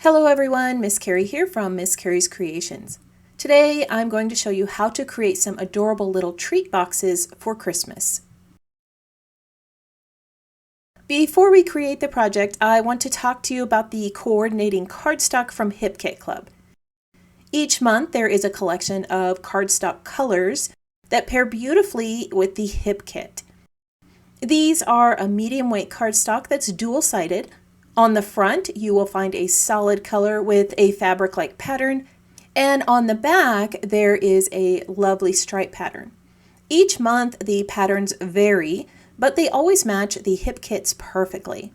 Hello everyone, Miss Carrie here from Miss Carrie's Creations. Today I'm going to show you how to create some adorable little treat boxes for Christmas. Before we create the project, I want to talk to you about the coordinating cardstock from Hip Kit Club. Each month there is a collection of cardstock colors that pair beautifully with the Hip Kit. These are a medium weight cardstock that's dual-sided. On the front, you will find a solid color with a fabric-like pattern, and on the back, there is a lovely stripe pattern. Each month, the patterns vary, but they always match the Hip Kits perfectly.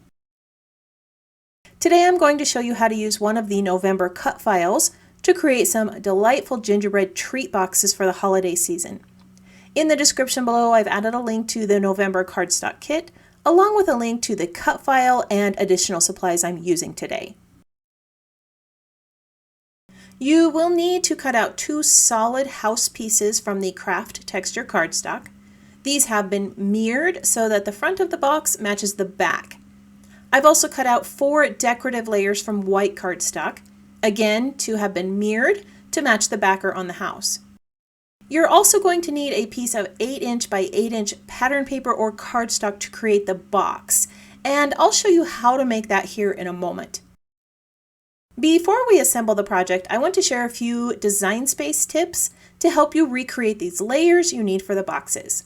Today, I'm going to show you how to use one of the November cut files to create some delightful gingerbread treat boxes for the holiday season. In the description below, I've added a link to the November cardstock kit, along with a link to the cut file and additional supplies I'm using today. You will need to cut out 2 solid house pieces from the craft texture cardstock. These have been mirrored so that the front of the box matches the back. I've also cut out 4 decorative layers from white cardstock, again to have been mirrored to match the backer on the house. You're also going to need a piece of 8" by 8" pattern paper or cardstock to create the box, and I'll show you how to make that here in a moment. Before we assemble the project, I want to share a few design space tips to help you recreate these layers you need for the boxes.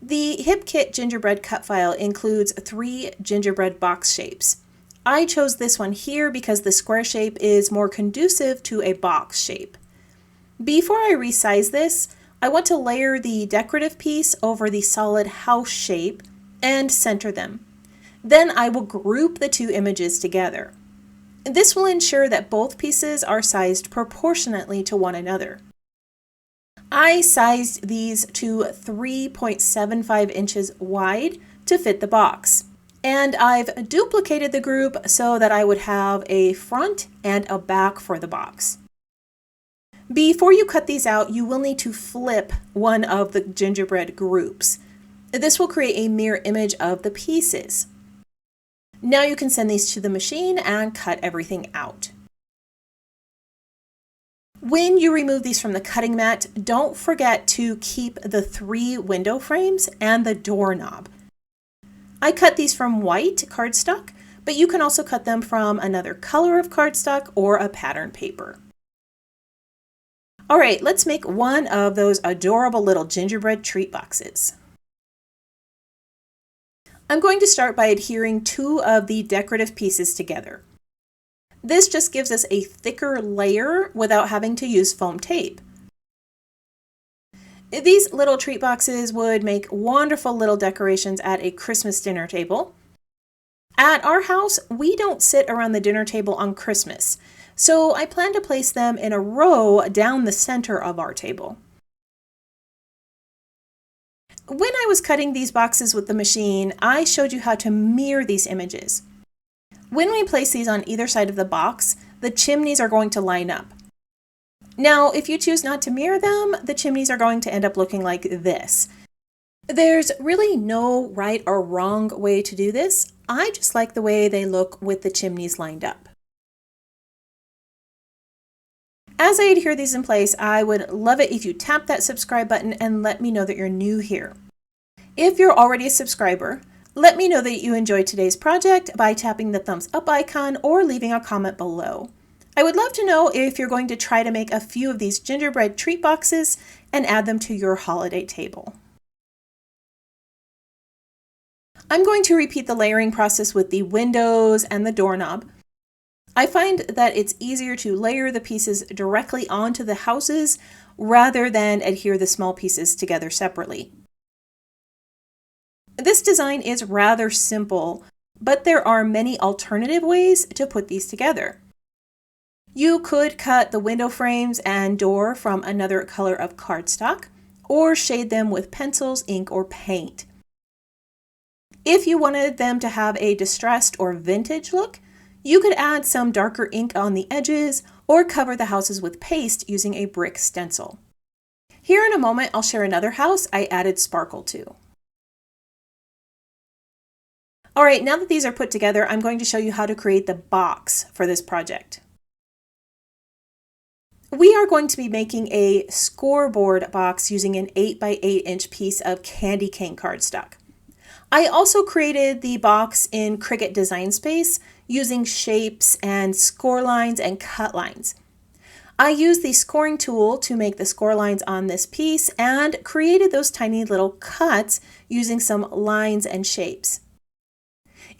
The Hip Kit gingerbread cut file includes 3 gingerbread box shapes. I chose this one here because the square shape is more conducive to a box shape. Before I resize this, I want to layer the decorative piece over the solid house shape and center them. Then I will group the 2 images together. This will ensure that both pieces are sized proportionately to one another. I sized these to 3.75 inches wide to fit the box. And I've duplicated the group so that I would have a front and a back for the box. Before you cut these out, you will need to flip one of the gingerbread groups. This will create a mirror image of the pieces. Now you can send these to the machine and cut everything out. When you remove these from the cutting mat, don't forget to keep the 3 window frames and the doorknob. I cut these from white cardstock, but you can also cut them from another color of cardstock or a pattern paper. All right, let's make one of those adorable little gingerbread treat boxes. I'm going to start by adhering 2 of the decorative pieces together. This just gives us a thicker layer without having to use foam tape. These little treat boxes would make wonderful little decorations at a Christmas dinner table. At our house, we don't sit around the dinner table on Christmas, so I plan to place them in a row down the center of our table. When I was cutting these boxes with the machine, I showed you how to mirror these images. When we place these on either side of the box, the chimneys are going to line up. Now, if you choose not to mirror them, the chimneys are going to end up looking like this. There's really no right or wrong way to do this. I just like the way they look with the chimneys lined up. As I adhere these in place, I would love it if you tap that subscribe button and let me know that you're new here. If you're already a subscriber, let me know that you enjoyed today's project by tapping the thumbs up icon or leaving a comment below. I would love to know if you're going to try to make a few of these gingerbread treat boxes and add them to your holiday table. I'm going to repeat the layering process with the windows and the doorknob. I find that it's easier to layer the pieces directly onto the houses rather than adhere the small pieces together separately. This design is rather simple, but there are many alternative ways to put these together. You could cut the window frames and door from another color of cardstock, or shade them with pencils, ink, or paint. If you wanted them to have a distressed or vintage look, you could add some darker ink on the edges or cover the houses with paste using a brick stencil. Here in a moment, I'll share another house I added sparkle to. All right, now that these are put together, I'm going to show you how to create the box for this project. We are going to be making a scoreboard box using an 8 by 8 inch piece of candy cane cardstock. I also created the box in Cricut Design Space using shapes and score lines and cut lines. I used the scoring tool to make the score lines on this piece and created those tiny little cuts using some lines and shapes.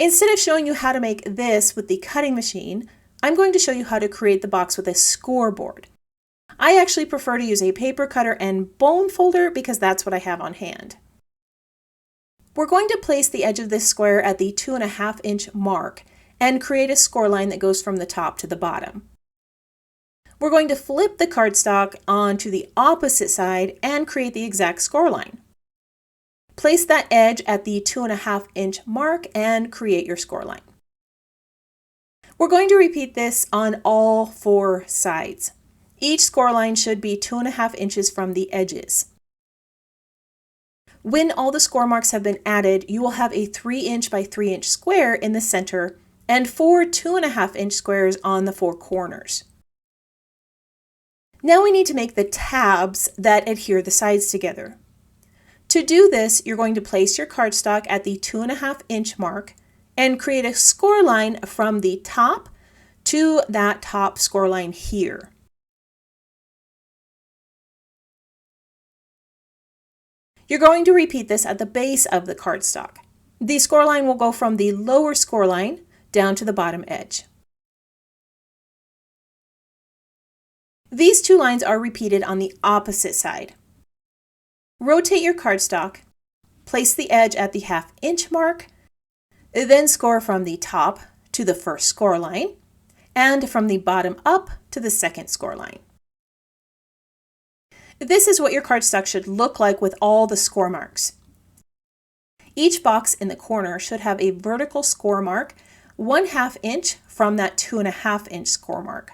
Instead of showing you how to make this with the cutting machine, I'm going to show you how to create the box with a scoreboard. I actually prefer to use a paper cutter and bone folder because that's what I have on hand. We're going to place the edge of this square at the 2.5 inch mark and create a score line that goes from the top to the bottom. We're going to flip the cardstock onto the opposite side and create the exact score line. Place that edge at the 2.5 inch mark and create your score line. We're going to repeat this on all 4 sides. Each score line should be 2.5 inches from the edges. When all the score marks have been added, you will have a 3 inch by 3 inch square in the center and 4 2.5 inch squares on the 4 corners. Now we need to make the tabs that adhere the sides together. To do this, you're going to place your cardstock at the 2.5 inch mark and create a score line from the top to that top score line here. You're going to repeat this at the base of the cardstock. The score line will go from the lower score line down to the bottom edge. These 2 lines are repeated on the opposite side. Rotate your cardstock, place the edge at the 1/2 inch mark, then score from the top to the first score line and from the bottom up to the second score line. This is what your cardstock should look like with all the score marks. Each box in the corner should have a vertical score mark 1/2 inch from that 2.5 inch score mark.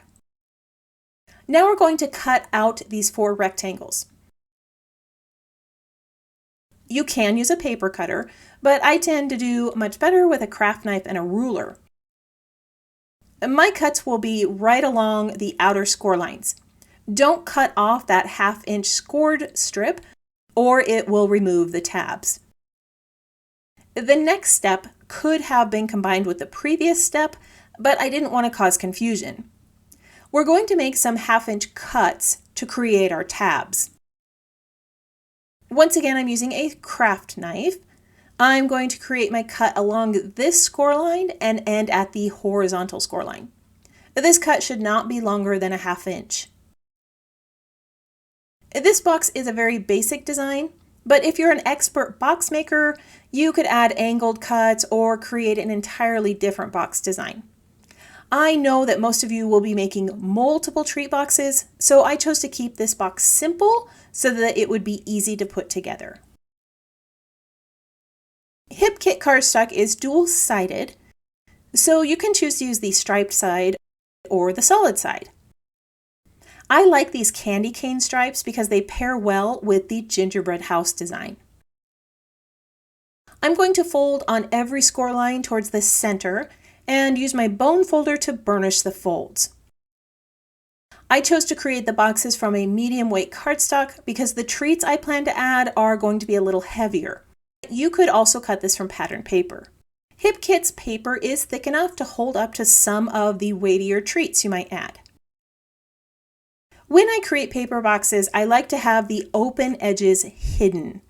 Now we're going to cut out these 4 rectangles. You can use a paper cutter, but I tend to do much better with a craft knife and a ruler. My cuts will be right along the outer score lines. Don't cut off that 1/2 inch scored strip or it will remove the tabs. The next step could have been combined with the previous step, but I didn't want to cause confusion. We're going to make some 1/2 inch cuts to create our tabs. Once again, I'm using a craft knife. I'm going to create my cut along this score line and end at the horizontal score line. This cut should not be longer than a 1/2 inch. This box is a very basic design, but if you're an expert box maker, you could add angled cuts or create an entirely different box design. I know that most of you will be making multiple treat boxes, so I chose to keep this box simple so that it would be easy to put together. Hip Kit cardstock is dual-sided, so you can choose to use the striped side or the solid side. I like these candy cane stripes because they pair well with the gingerbread house design. I'm going to fold on every score line towards the center and use my bone folder to burnish the folds. I chose to create the boxes from a medium weight cardstock because the treats I plan to add are going to be a little heavier. You could also cut this from pattern paper. Hip Kit's paper is thick enough to hold up to some of the weightier treats you might add. When I create paper boxes, I like to have the open edges hidden.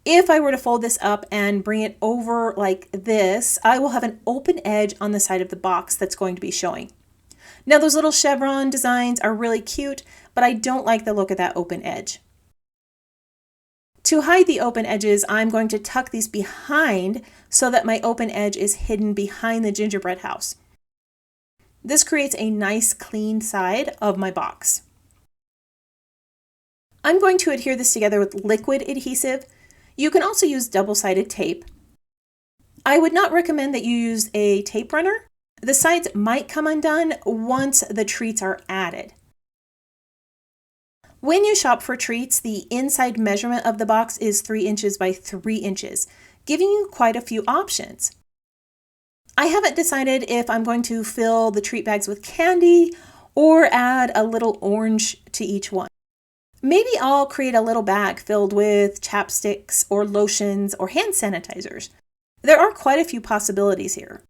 If I were to fold this up and bring it over like this, I will have an open edge on the side of the box that's going to be showing. Now those little chevron designs are really cute, but I don't like the look of that open edge. To hide the open edges, I'm going to tuck these behind so that my open edge is hidden behind the gingerbread house. This creates a nice clean side of my box. I'm going to adhere this together with liquid adhesive. You can also use double-sided tape. I would not recommend that you use a tape runner. The sides might come undone once the treats are added. When you shop for treats, the inside measurement of the box is 3 inches by 3 inches, giving you quite a few options. I haven't decided if I'm going to fill the treat bags with candy or add a little orange to each one. Maybe I'll create a little bag filled with chapsticks or lotions or hand sanitizers. There are quite a few possibilities here.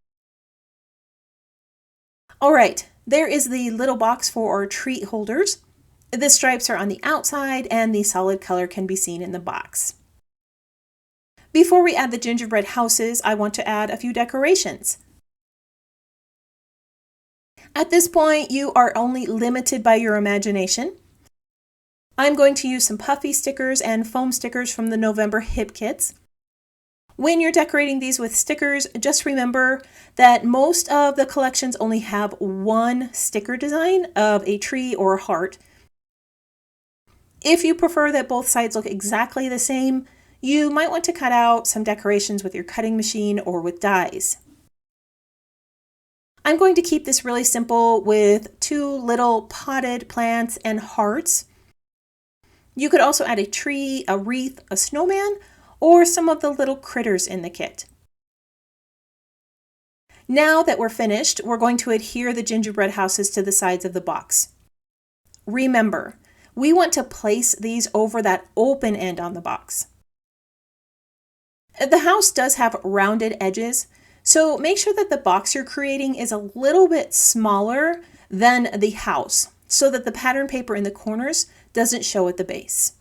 All right, there is the little box for our treat holders. The stripes are on the outside and the solid color can be seen in the box. Before we add the gingerbread houses, I want to add a few decorations. At this point, you are only limited by your imagination. I'm going to use some puffy stickers and foam stickers from the November Hip Kits. When you're decorating these with stickers, just remember that most of the collections only have one sticker design of a tree or a heart. If you prefer that both sides look exactly the same, you might want to cut out some decorations with your cutting machine or with dies. I'm going to keep this really simple with 2 little potted plants and hearts. You could also add a tree, a wreath, a snowman, or some of the little critters in the kit. Now that we're finished, we're going to adhere the gingerbread houses to the sides of the box. Remember, we want to place these over that open end on the box. The house does have rounded edges, so make sure that the box you're creating is a little bit smaller than the house so that the pattern paper in the corners doesn't show at the base.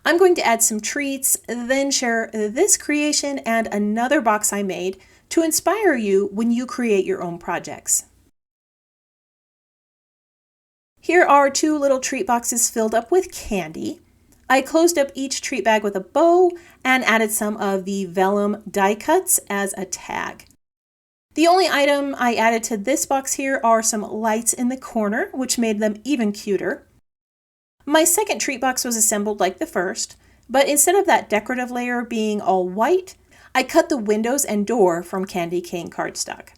I'm going to add some treats, then share this creation and another box I made to inspire you when you create your own projects. Here are 2 little treat boxes filled up with candy. I closed up each treat bag with a bow and added some of the vellum die cuts as a tag. The only item I added to this box here are some lights in the corner, which made them even cuter. My second treat box was assembled like the first, but instead of that decorative layer being all white, I cut the windows and door from candy cane cardstock.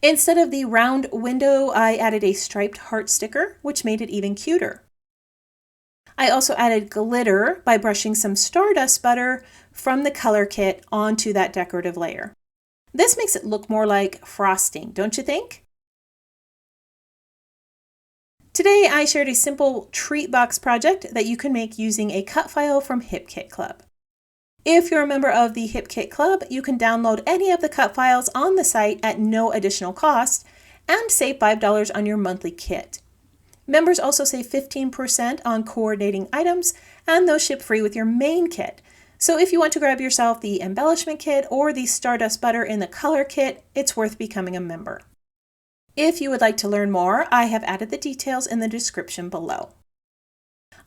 Instead of the round window, I added a striped heart sticker, which made it even cuter. I also added glitter by brushing some stardust butter from the color kit onto that decorative layer. This makes it look more like frosting, don't you think? Today I shared a simple treat box project that you can make using a cut file from Hip Kit Club. If you're a member of the Hip Kit Club, you can download any of the cut files on the site at no additional cost and save $5 on your monthly kit. Members also save 15% on coordinating items, and those ship free with your main kit. So if you want to grab yourself the embellishment kit or the stardust butter in the color kit, it's worth becoming a member. If you would like to learn more, I have added the details in the description below.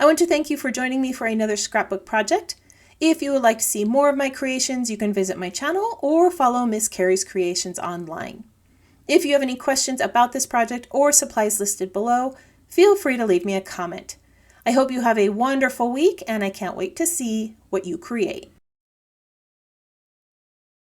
I want to thank you for joining me for another scrapbook project. If you would like to see more of my creations, you can visit my channel or follow Miss Carrie's Creations online. If you have any questions about this project or supplies listed below, feel free to leave me a comment. I hope you have a wonderful week, and I can't wait to see what you create.